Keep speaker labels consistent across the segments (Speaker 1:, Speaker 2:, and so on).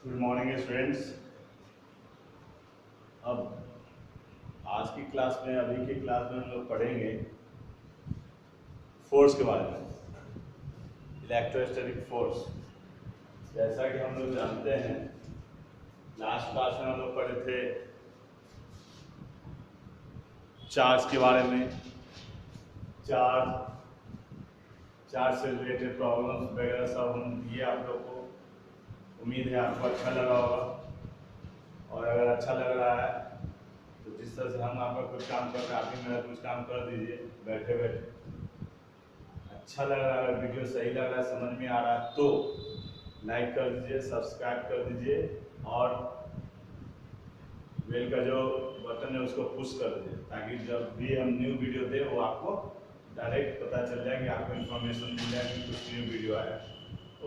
Speaker 1: Good morning students. अब आज की क्लास में, अभी की क्लास में हम लोग पढ़ेंगे फोर्स के बारे में, इलेक्ट्रोस्टैटिक फोर्स। जैसा कि हम लोग जानते हैं, लास्ट क्लास में हम लोग पढ़े थे चार्ज के बारे में, चार्ज से रिलेटेड प्रॉब्लम्स वगैरह सब हम दिए आप लोग को। उम्मीद है आपको अच्छा लगा होगा, और अगर अच्छा लग रहा है तो जिस तरह से हम आपका कुछ काम कर रहे हैं, आप भी मेरा कुछ काम कर दीजिए बैठे बैठे। अच्छा लग रहा है, अगर वीडियो सही लग रहा है, समझ में आ रहा है तो लाइक कर दीजिए, सब्सक्राइब कर दीजिए, और बेल का जो बटन है उसको पुश कर दीजिए, ताकि जब भी हम न्यू वीडियो दें वो आपको डायरेक्ट पता चल जाए कि आपको इन्फॉर्मेशन मिल जाए कि कुछ न्यू वीडियो आया।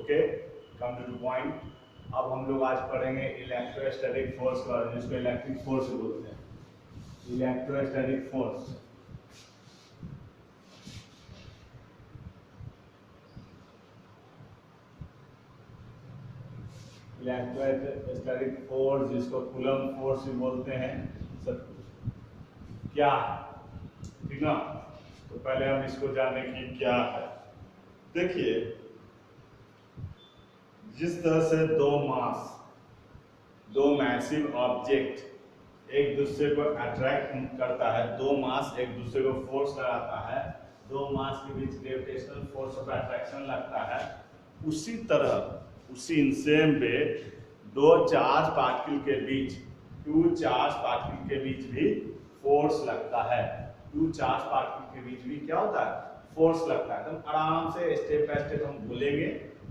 Speaker 1: Okay, come to the point. अब हम लोग आज पढ़ेंगे इलेक्ट्रोस्टैटिक फोर्स के बारे में, जिसको इलेक्ट्रिक फोर्स बोलते हैं। इलेक्ट्रोस्टैटिक फोर्स, इलेक्ट्रोस्टैटिक फोर्स जिसको कूलम्ब फोर्स भी बोलते हैं, सब क्या है, ठीक ना। तो पहले हम इसको जाने की क्या है। देखिए, जिस तरह से दो मैसिव ऑब्जेक्ट एक दूसरे को अट्रैक्ट करता है, दो मास एक दूसरे को फोर्स लगाता है, दो मास के बीच ग्रेविटेशनल फोर्स ऑफ अट्रैक्शन लगता है, उसी तरह उसी सेम वे दो चार्ज पार्टिकल के बीच, टू चार्ज पार्टिकल के बीच भी फोर्स लगता है। टू चार्ज पार्टिकल के बीच भी क्या होता है, फोर्स लगता है। तो आराम से स्टेप बाय स्टेप हम बोलेंगे,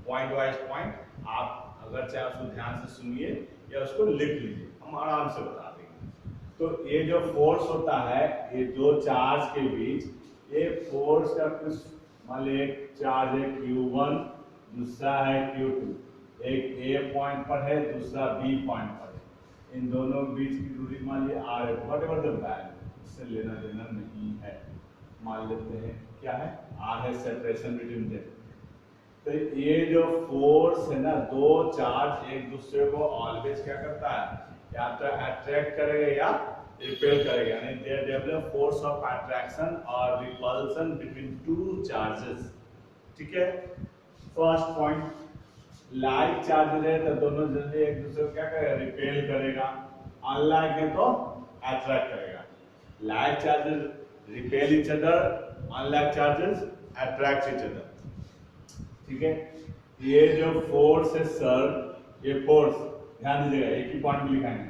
Speaker 1: पॉइंट वाइज पॉइंट। आप अगर चाहे उसको ध्यान से सुनिए या उसको लिख लीजिए, हम आराम से बता देंगे। तो ये जो फोर्स होता है, ये दो चार्ज के बीच, ये फोर्स का कुछ, मान लीजिए एक चार्ज है Q1, दूसरा है Q2, एक A पॉइंट पर है, दूसरा B पॉइंट पर है। इन दोनों के बीच की दूरी मान लीजिए R है, व्हाटएवर द वैल्यू, इससे लेना देना नहीं है। मान लेते हैं क्या है, R है सेपरेशन बिटवीन देम। तो ये जो फोर्स है ना, दो चार्ज एक दूसरे को ऑलवेज क्या करता है, या तो अट्रैक्ट करेगा या रिपेल करेगा, यानी they develop force of attraction और रिपल्सन बिटवीन टू चार्जेस। ठीक है, फर्स्ट पॉइंट, लाइक चार्ज है तो दोनों जल्दी एक दूसरे को क्या करेगा, रिपेल करेगा। अनलाइक है तो अट्रैक्ट करेगा। Like charges repel each other, unlike charges attract each other. ठीक है, ये जो फोर्स है सर, ये फोर्स ध्यान दीजिएगा, एक ही पॉइंट में लिखाएंगे,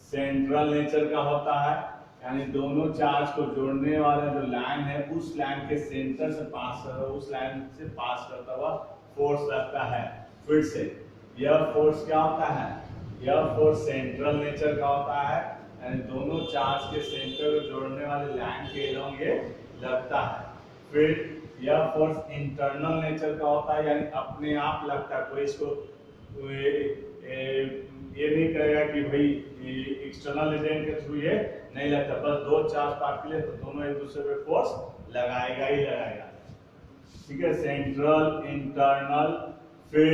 Speaker 1: सेंट्रल नेचर का होता है, यानी दोनों चार्ज को जोड़ने वाला जो लाइन है, उस लाइन के सेंटर से पास कर रहा, उस लाइन से पास करता हुआ फोर्स लगता है। फिर से यह फोर्स क्या होता है, यह फोर्स सेंट्रल नेचर का होता है, यानी दोनों चार्ज के सेंटर को जोड़ने वाले लाइन के अलोंग ये लगता है। फिर यह फोर्स इंटरनल नेचर का होता है, यानी अपने आप लगता है, कोई इसको ये नहीं करेगा कि भाई एक्सटर्नल एजेंट के थ्रू ये नहीं लगता, बस दो चार्ज पार्टिकल है तो दोनों एक दूसरे पे फोर्स लगाएगा ही लगाएगा। ठीक है, सेंट्रल इंटरनल। फिर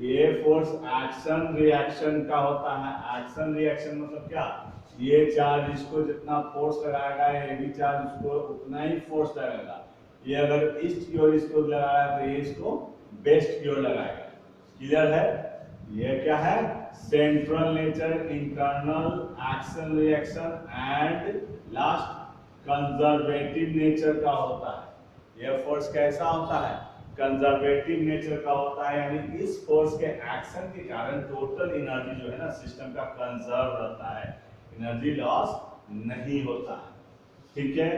Speaker 1: ये फोर्स एक्शन रिएक्शन का होता है। एक्शन रिएक्शन मतलब क्या, ये चार्ज इसको जितना फोर्स लगाएगा, ये भी चार्ज इसको उतना ही फोर्स लगाएगा। ये अगर ईस्ट की ओर इसको लगा रहा है तो ये इसको वेस्ट की ओर लगाएगा। क्लियर है, ये क्या है, central nature, internal, action reaction, and last conservative nature का होता है। यह फोर्स कैसा होता है, कंजर्वेटिव नेचर का होता है, यानी इस फोर्स के एक्शन के कारण टोटल एनर्जी जो है ना सिस्टम का कंजर्व रहता है, एनर्जी लॉस नहीं होता है। ठीक है,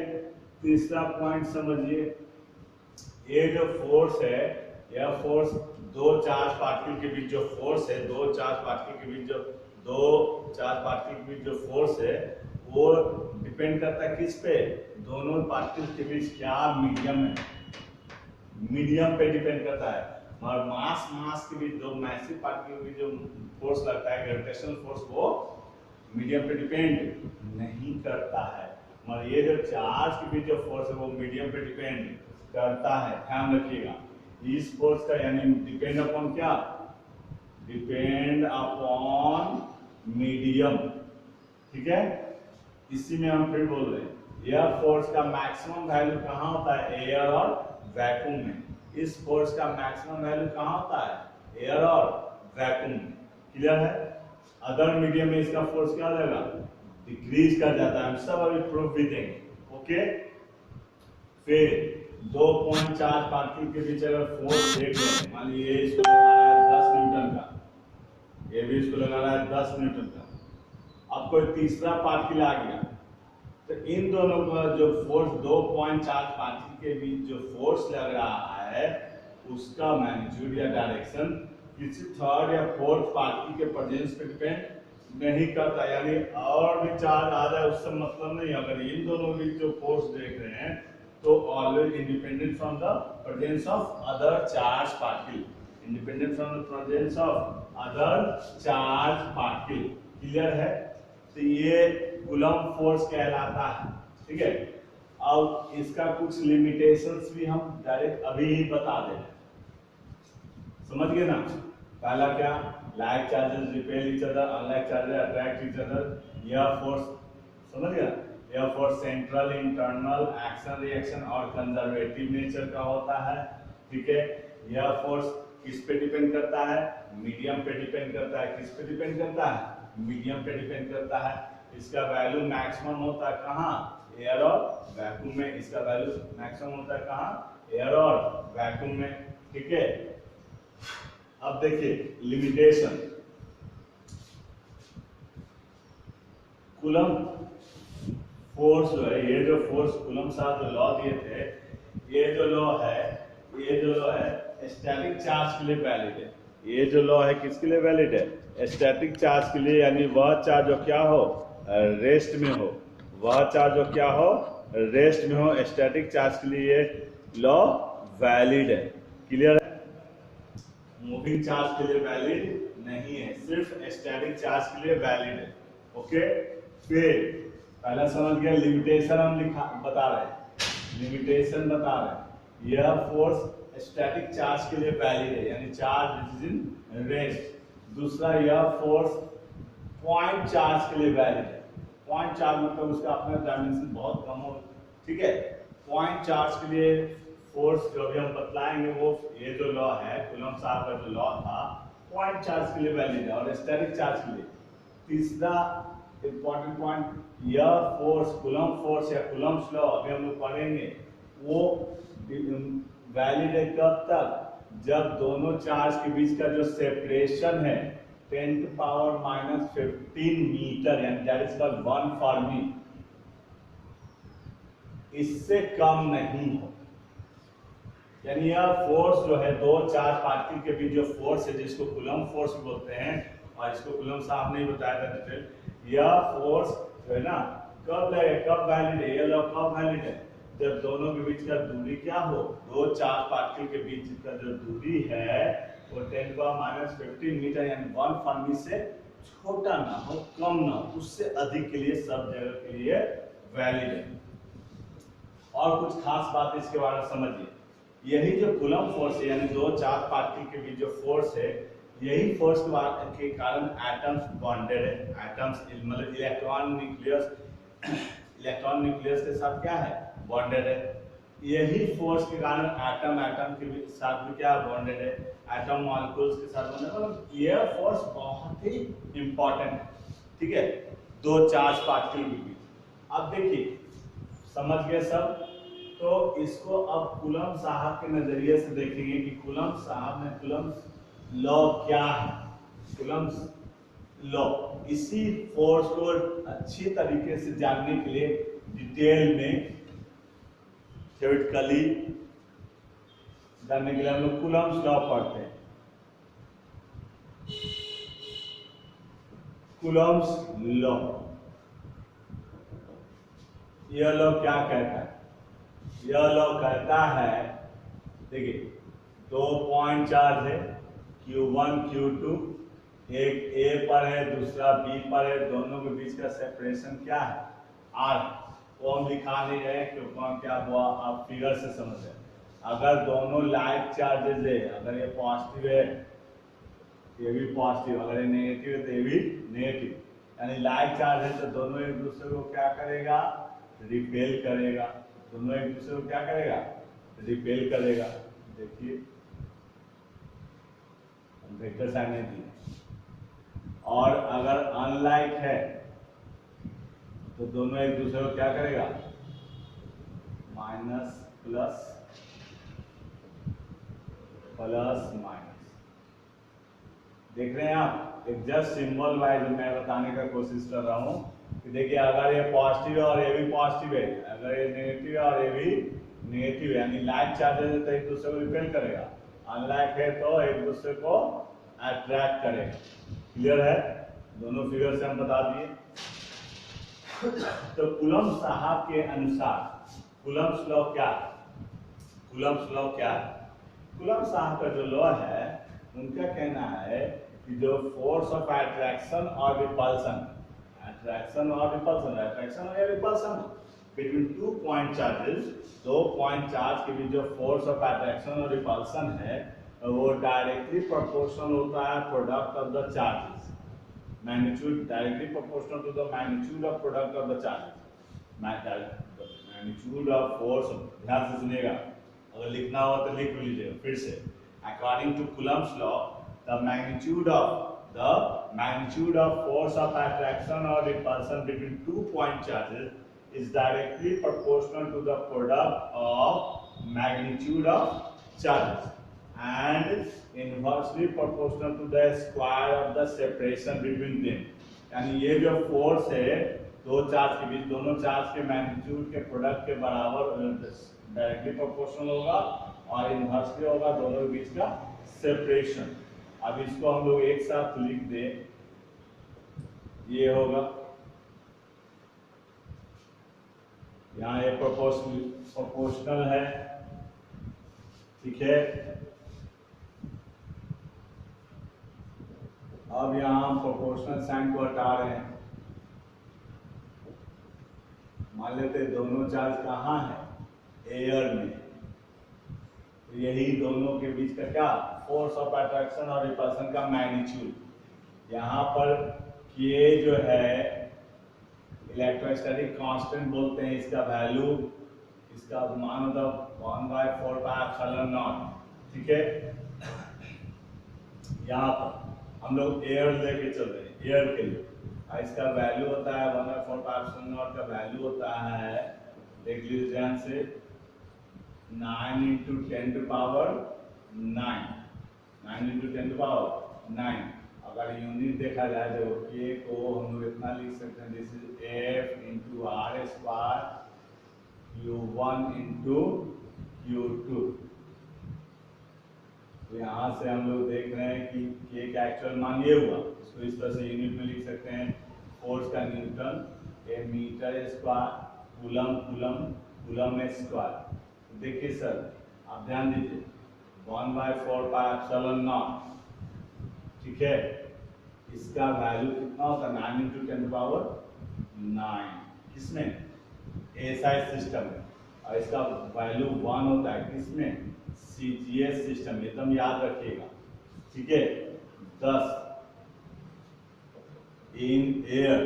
Speaker 1: तीसरा पॉइंट समझिए, ये जो फोर्स है, यह फोर्स दो चार्ज पार्टिकल के बीच जो फोर्स है, दो चार्ज पार्टिकल के बीच जो फोर्स है, वो डिपेंड करता है किस पे, दोनों पार्टिकल के बीच क्या मीडियम है, मीडियम पे डिपेंड करता है। और मास के बीच, दो मैसिव पार्टिकल के बीच जो फोर्स लगता है, ग्रेविटेशनल फोर्स, वो मीडियम पे डिपेंड नहीं करता है। मगर ये जो चार्ज के बीच जो फोर्स है वो मीडियम पे डिपेंड करता है, ध्यान रखिएगा। इस फोर्स का यानी डिपेंड अपॉन क्या, डिपेंड अपॉन मीडियम, ठीक है। इसी में हम फिर बोल रहे हैं यह फोर्स का मैक्सिमम वैल्यू कहाँ होता है, एयर और वैक्यूम में। इस फोर्स का मैक्सिमम वैल्यू कहाँ होता है, एयर और वैक्यूम में। क्लियर है। अदर मीडियम में इसका फोर्स क्या हो जाएगा, डिक्रीज कर जाता है। हम सब अभी प्रूफ भी देंगे, ओके। फिर 2.4 पार्टिकल के बीच अगर फोर्स देख लें, मान लीजिए इसको लगा रहा है 10 न्यूटन का, ये भी इसको लगा रहा है 10 न्यूटन का। अब कोई तीसरा पार्टिकल आ गया, तो इन दोनों का जो फोर्स 2.4 पार्टिकल के बीच जो फोर्स लग रहा है उसका मैग्नीट्यूड या डायरेक्शन किसी थर्ड या फोर्थ पार्टिकल के प्रेजेंस पे डिपेंड नहीं करता। यानी और भी चार्ज आ जाए उससे मतलब नहीं। अगर इन दोनों के बीच जो फोर्स देख रहे हैं तो always independent from the presence of other charge particle, independent from the presence of other charge particle. Clear है। तो ये कूलम्ब फोर्स कहलाता है, ठीक है। अब इसका कुछ लिमिटेशंस भी हम डायरेक्ट अभी ही बता दें, समझ गए ना। पहला क्या, like charges repel each other, unlike charges attract each other. यह फोर्स समझ गया, यह force central, internal, action reaction और कंजर्वेटिव नेचर का होता है, ठीक है। यह फोर्स किस पे डिपेंड करता है, मीडियम पे डिपेंड करता है। किस पे डिपेंड करता है, मीडियम पे डिपेंड करता है। इसका वैल्यू मैक्सिमम होता है कहाँ, एयर और वैक्यूम में। इसका वैल्यू मैक्सिमम होता है कहाँ, एयर और वैक्यूम में, ठीक है। अब देखिए लिमिटेशन, कूलम्ब फोर्स जो है, ये जो फोर्स कूलम्ब साहब जो लॉ दिए थे, ये जो लॉ है स्टैटिक चार्ज के लिए वैलिड है। ये जो लॉ है किसके लिए वैलिड है, स्टैटिक चार्ज के लिए। यानी वह चार्ज जो क्या हो, रेस्ट में हो, वह चार्ज जो क्या हो, रेस्ट में हो। स्टैटिक चार्ज के लिए ये लॉ वैलिड है। क्लियर है। मूविंग चार्ज के लिए वैलिड नहीं है, सिर्फ स्टैटिक चार्ज के लिए वैलिड है, ओके। फिर पहला समझ गया, लिमिटेशन हम बता रहे हैं, लिमिटेशन बता रहे हैं। यह फोर्स स्टैटिक चार्ज के लिए वैलिड है, यानी चार्ज इज इन रेस्ट। दूसरा, यह फोर्स पॉइंट चार्ज के लिए वैलिड है। पॉइंट चार्ज मतलब उसका अपना डायमेंशन बहुत कम हो, ठीक है। पॉइंट चार्ज के लिए फोर्स जो भी हम बतलाएंगे वो ये जो लॉ है, कूलम्ब साहब का जो लॉ था, पॉइंट चार्ज के लिए वैलिड है और स्टैटिक चार्ज के लिए। तीसरा इंपॉर्टेंट पॉइंट, यह फोर्स कूलम्ब फोर्स या कूलम्ब्स लॉ अभी हम लोग पढ़ेंगे, वो वैलिड है कब तक, जब दोनों चार्ज के बीच का जो सेपरेशन है 10⁻⁻15 मीटर, यानी दैट इज कॉल्ड 1 फर्मी, इससे कम नहीं हो। यानी यह फोर्स जो है दो चार्ज पार्टिकल के बीच जो फोर्स है, जिसको कूलम्ब फोर्स बोलते हैं, और इसको कूलम्ब साहब ने बताया था डिटेल। यह फोर्स जो है ना, कब लगेगा, कब वैलिड है, यह लॉ कब वैलिड है, जब दोनों के बीच का दूरी क्या हो, दो चार्ज पार्टिकल के बीच का जो दूरी है वो 10⁻⁻15 मीटर यानी 1 फर्मी से छोटा ना हो, कम ना हो, उससे अधिक के लिए सब जगह के लिए वैलिड है। और कुछ खास बात इसके बारे में समझिए, यही जो कूलम्ब फोर्स है, यानी दो चार्ज पार्टिकल के बीच जो फोर्स है, यही फोर्स के कारण एटम्स बॉन्डेड है। एटम्स मतलब इलेक्ट्रॉन न्यूक्लियस के साथ क्या है, बॉन्डेड है। यही फोर्स के कारण एटम के साथ भी क्या बॉन्डेड है, एटम मॉलिक्यूल्स के साथ बॉन्डेड है। मतलब यह फोर्स बहुत ही इंपॉर्टेंट है, ठीक है, दो चार्ज पार्टिकल के बीच। अब देखिए समझ गए सब, तो इसको अब कूलम्ब साहब के नजरिए से देखेंगे कि कूलम्ब साहब ने कूलम्ब लॉ क्या है। कूलम्ब लॉ, इसी फोर्स को अच्छी तरीके से जानने के लिए डिटेल में थ्योरेटिकली जानने के लिए हम लोग कूलम्ब लॉ पढ़ते हैं। कूलम्ब लॉ, यह लॉ क्या कहता है, यह लॉ कहता है, देखिए दो पॉइंट चार्ज है, Q1 Q2, एक A पर है दूसरा B पर है, दोनों के बीच का सेपरेशन क्या है, R। वो हम दिखा नहीं रहे क्योंकि क्या हुआ आप फिगर से समझ रहे। अगर दोनों लाइक चार्जेस है, अगर ये पॉजिटिव है ये भी पॉजिटिव, अगर ये नेगेटिव है तो ये भी नेगेटिव, यानी लाइक चार्ज है तो दोनों एक दूसरे को क्या करेगा, रिपेल करेगा। दोनों एक दूसरे को क्या करेगा, रिपेल करेगा। देखिए वेक्टर साइन नहीं दी। और अगर अनलाइक है तो दोनों एक दूसरे को क्या करेगा, माइनस प्लस प्लस माइनस। देख रहे हैं आप, एक जस्ट सिंबल वाइज मैं बताने का कोशिश कर रहा हूं कि देखिए अगर ये पॉजिटिव है और ये भी पॉजिटिव है, अगर ये नेगेटिव है और ये भी नेगेटिव है, यानी लाइक चार्जेस है तो एक दूसरे को रिपेल करेगा, अनलाइक है तो एक दूसरे को अट्रैक्ट करेगा। क्लियर है, दोनों फिगर से हम बता दिए। तो कूलम्ब साहब के अनुसार कूलम्ब्स लॉ क्या है, कूलम्ब्स लॉ क्या है? कूलम्ब साहब का जो लॉ है उनका कहना है कि जो फोर्स ऑफ अट्रैक्शन और रिपल्सन, अट्रैक्शन और रिपल्सन, अट्रैक्शन और repulsion between two point charges, दो पॉइंट चार्ज के बीच जो फोर्स ऑफ अट्रैक्शन और रिपल्सन है वो डायरेक्टली प्रोपोर्शनल होता है product of the charges, magnitude directly proportional to the magnitude of product of the charges, magnitude of force. ध्यान से सुनिएगा, अगर लिखना हो तो लिख लीजिएगा फिर से। According to Coulomb's law, the magnitude of force of attraction or repulsion between 2 point charges is directly proportional to the product of magnitude of charges and inversely proportional to the square of the separation between them। यानी ये जो force है दो charge के बीच, दोनों charge के magnitude के product के बराबर डायरेक्टली प्रोपोर्शनल होगा और इनवर्सली होगा दोनों के बीच का सेपरेशन। अब इसको हम लोग एक साथ लिख दें, ये होगा यहाँ ये प्रोपोर्शनल है, ठीक है। अब यहाँ हम प्रोपोर्शनल साइन को हटा रहे हैं, मान लेते दोनों चार्ज कहाँ है, एयर में, तो यही दोनों के बीच का क्या, फोर्स ऑफ अट्रैक्शन और रिपल्सन का मैग्नीट्यूड। यहाँ पर के जो है इलेक्ट्रोस्टैटिक कांस्टेंट बोलते हैं, इसका वैल्यू, इसका मान होता है 1/4πε0, ठीक है। यहाँ पर हम लोग एयर लेके चल रहे हैं, एयर के लिए, और इसका वैल्यू होता है 1/4πε0 का वैल्यू होता है, देख लीजिए ध्यान से, 9 × 10⁹, 9 × 10⁹। अगर यूनिट देखा जाए तो के को हम लोग इतना लिख सकते हैं, this is F × r² Q1 × Q2। तो यहाँ से हम लोग देख रहे हैं कि के का एक्चुअल मान ये हुआ, इसको इस तरह से यूनिट में लिख सकते हैं, फोर्स का न्यूटन, ए मीटर स्क्वायर, कूलम में स्क्वायर। देखिए सर आप ध्यान दीजिए, 1/4πε0, ठीक है, इसका वैल्यू कितना होता है, 9 × 10⁹, किसमें, एसआई सिस्टम में, और इसका वैल्यू 1 होता है किसमें, सीजीएस सिस्टम, एकदम याद रखिएगा, ठीक है। 10 इन एयर,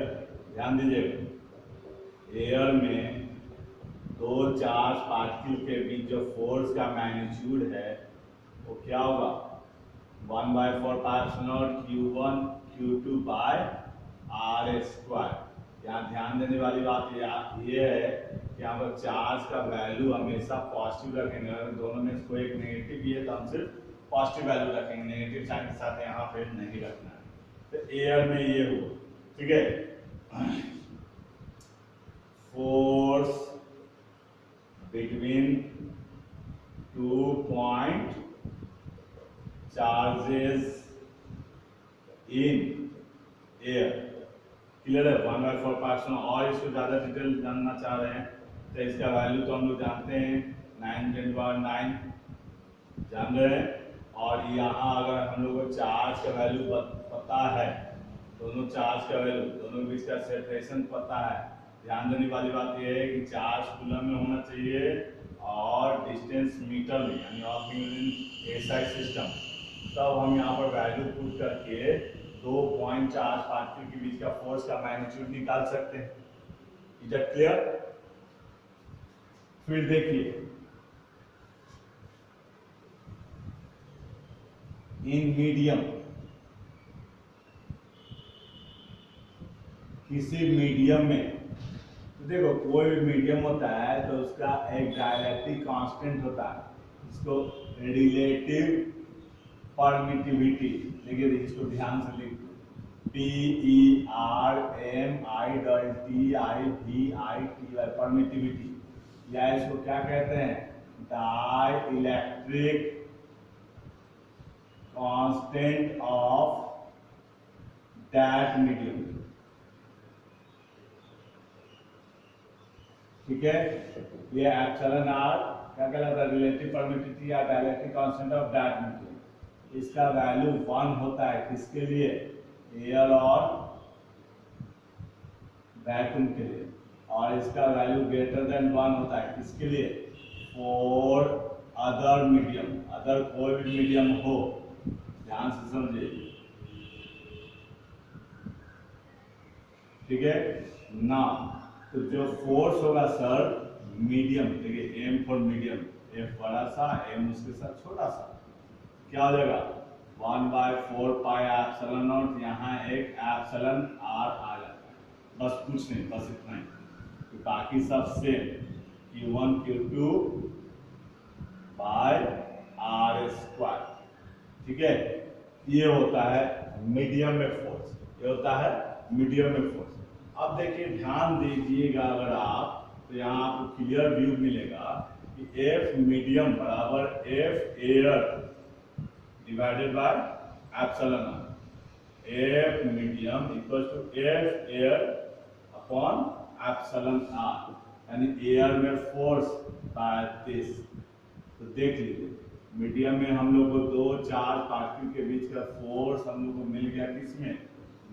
Speaker 1: ध्यान दीजिएगा, एयर में दो चार्ज पार्टिकल के बीच जो फोर्स का मैग्नीट्यूड है वो क्या होगा, 1/4πε0 Q1 Q2/r²। यहाँ ध्यान देने वाली बात ये है कि यहाँ पर चार्ज का वैल्यू हमेशा पॉजिटिव रखेंगे, अगर दोनों में कोई एक नेगेटिव भी है तो हम सिर्फ पॉजिटिव वैल्यू रखेंगे, नेगेटिव साइन के साथ यहाँ पे नहीं रखना है। तो एयर में ये हुआ, ठीक है। Force between 2 point charges in air, clear है, 1/4πε0। और इसको ज्यादा डिटेल जानना चाह रहे हैं तो इसका वैल्यू तो हम लोग जानते हैं, 9 × 10⁹ जान रहे हैं। और यहाँ अगर हम लोग को चार्ज का वैल्यू पता है, दोनों चार्ज का वैल्यू, दोनों के बीच का सेपरेशन पता है, ध्यान देने वाली बात यह है कि चार्ज कूलम में होना चाहिए और डिस्टेंस मीटर में, यानी ऑफ यूनिट एसआई सिस्टम। तब हम यहाँ पर वैल्यू पुट करके दो पॉइंट चार्ज पार्टिकल के बीच का फोर्स का मैग्नीट्यूड निकाल सकते हैं। Is it clear? फिर देखिए, इन मीडियम, किसी मीडियम में, तो देखो कोई भी मीडियम होता है तो उसका एक डायलैक्ट्रिक कांस्टेंट होता है, इसको रिलेटिव परमिटिविटी लिखिए, इसको ध्यान से लिख, PERMIDTIVITY परमिटिविटी, या इसको क्या कहते हैं, dielectric constant of that medium. ठीक है, ये एप्सिलॉन आर क्या कहलाता है, रिलेटिव परमिटिविटी या dielectric constant of that medium. इसका वैल्यू 1 होता है किसके लिए, एयर और वैक्यूम के लिए, और इसका वैल्यू ग्रेटर देन 1 होता है किसके लिए, फॉर अदर मीडियम, अदर कोई भी मीडियम हो। ध्यान से समझिए, ठीक है ना। तो जो फोर्स होगा सर मीडियम, देखिए एम फॉर मीडियम, एफ बड़ा सा, एम उसके साथ छोटा सा, क्या हो जाएगा 1/4 पाई एप्सिलॉन नॉट, यहाँ एक एप्सिलॉन आर आ जाता है, बस कुछ नहीं, बस इतना ही, तो बाकी सब same, Q1 Q2 bye are square. ठीक है, ये होता है मीडियम में फोर्स, ये होता है मीडियम में फोर्स। अब देखिए ध्यान दीजिएगा अगर आप, तो यहाँ आपको क्लियर व्यू मिलेगा कि F मीडियम बराबर F air divided by epsilon R. F medium equal to F air upon epsilon R, यानी एयर में फोर्स बाय दिस। तो देख लीजिए, मीडियम में हम लोग को दो चार्ज पार्टिकल के बीच का फोर्स हम लोग को मिल गया, किसमें,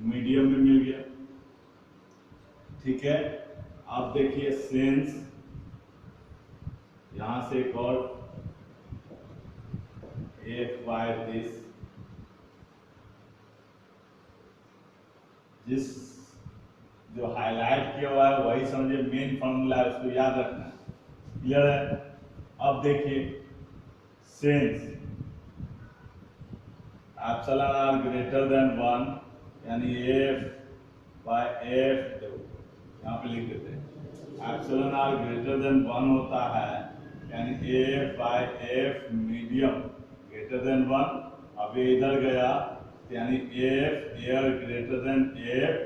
Speaker 1: मीडियम में मिल गया। ठीक है, अब देखिए सिंस यहां से एक और F बाय दिस, जिस जो हाईलाइट किया हुआ है वही समझिए मेन फॉर्मूला है, उसको याद रखना। क्लियर है? अब देखिए since epsilon R greater than 1, यानी F बाय F, यहाँ पे लिख देते हैं एप्सिलॉन आर ग्रेटर देन 1 होता है, यानी F by F medium greater than 1। अब ये इधर गया, यानी F air greater than F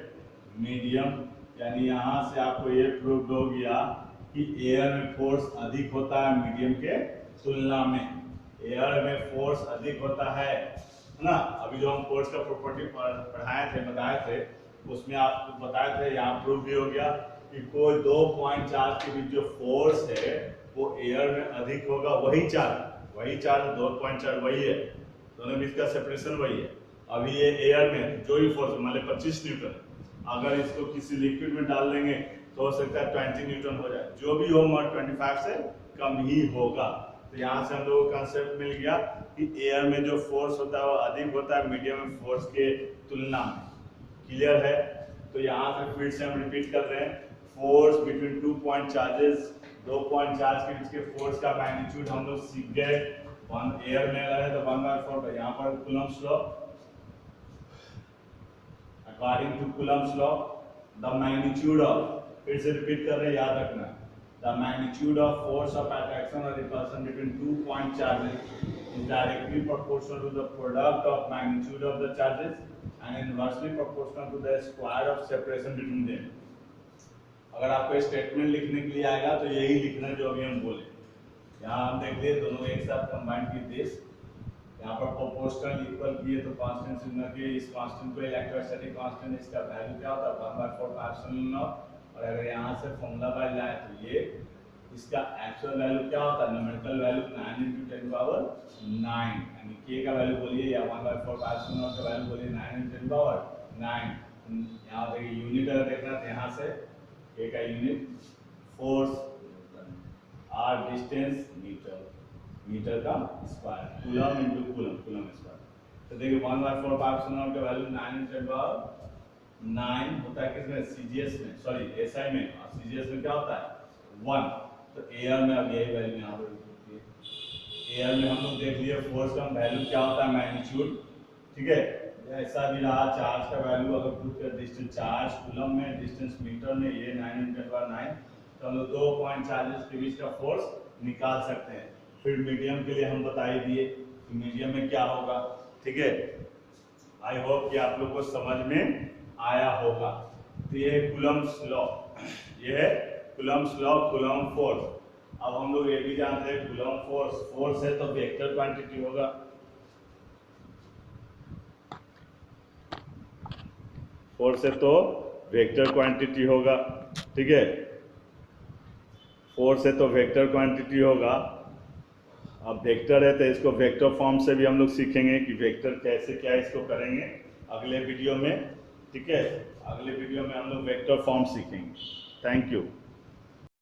Speaker 1: medium, यानी यहाँ से आपको ये प्रूव हो गया कि एयर में फोर्स अधिक होता है मीडियम के तुलना में। एयर में फोर्स अधिक होता है ना। अभी जो हम फोर्स का प्रॉपर्टी पढ़ाए थे, बताए थे, उसमें आपको बताए थे, यहाँ प्रूव भी हो गया कि कोई दो पॉइंट चार्ज के बीच जो फोर्स है वो एयर में अधिक होगा, वही चार्ज दो पॉइंट चार्ज वही है, दोनों बीच का सेपरेशन वही है। अभी ये एयर में जो भी फोर्स मान लीजिए 25 न्यूटन, अगर इसको किसी लिक्विड में डाल देंगे तो हो सकता है 20 न्यूटन हो जाए, जो भी हो मगर 25 से कम ही होगा। तो यहाँ से हम लोगों को कंसेप्ट मिल गया कि एयर में जो फोर्स होता है वो अधिक होता है मीडियम में फोर्स के तुलना में। क्लियर है? तो यहाँ से फिर से हम रिपीट कर रहे हैं, force between two point charges, दो पॉइंट चार्ज के बीच के फोर्स का मैग्नीट्यूड हम लोग सीख गए। वन एयर में अगर है तो 1/4, यहाँ पर Coulomb's law, according to Coulomb's law the magnitude of, फिर से रिपीट कर रहे हैं, याद रखना, the magnitude of force of attraction और repulsion between two point charges is directly proportional to the product of magnitude of the charges and inversely proportional to the square of separation between them। अगर आपको statement लिखने के लिए आएगा तो यही लिखना जो अभी हम बोले। यहाँ हम देख लिए दोनों एक साथ कंबाइन की दिस, यहाँ पर प्रोपोर्शनल इक्वल किए तो कांस्टेंट सिग्मा के, इस कांस्टेंट को इलेक्ट्रोस्टैटिक कांस्टेंट, इसका वैल्यू क्या होता है 1/4 एप्सिलॉन नॉट। और अगर यहाँ से फॉर्मूला बाय लाए तो ये इसका एक्चुअल वैल्यू क्या होता है, न्यूमेरिकल वैल्यू 9 × 10⁹, यानी k का वैल्यू बोलिए या 1/4 एप्सिलॉन नॉट का वैल्यू बोलिए 9 × 10⁹। यहाँ देखिए यूनिट अगर देखना तो यहाँ से ए का unit force R distance metre, metre का square, coulomb into coulomb, coulomb square. तो देखिए 1/4 का वैल्यू 9 होता है किसमें, सीजीएस में, सॉरी एसआई में, और सीजीएस में क्या होता है 1। तो एयर में अब यही वैल्यू यहाँ पर होती है। एयर में हम लोग देख लिए फोर्स का वैल्यू क्या होता है, मैग्नीट्यूड, ठीक है। ऐसा भी रहा चार्ज का वैल्यू, अगर पुट कर डिस्टेंस चार्ज कूलम में, डिस्टेंस मीटर में, ये 9 × 10⁹, तो हम लोग 2.40 के बीच का फोर्स निकाल सकते हैं। फिर मीडियम के लिए हम बता ही दिए कि मीडियम में क्या होगा, ठीक है। आई होप कि आप लोग को समझ में आया होगा। तो ये है कूलम्स लॉ, ये है कूलम्स लॉ, कूलम फोर्स। अब हम लोग ये भी जानते हैं कूलम फोर्स, फोर्स है तो वेक्टर क्वांटिटी होगा, फोर्स है तो वेक्टर क्वांटिटी होगा, ठीक है। फोर्स है तो वेक्टर क्वांटिटी होगा। अब वेक्टर है तो इसको वेक्टर फॉर्म से भी हम लोग सीखेंगे कि वेक्टर कैसे क्या इसको करेंगे अगले वीडियो में, ठीक है। अगले वीडियो में हम लोग वेक्टर फॉर्म सीखेंगे। Thank you.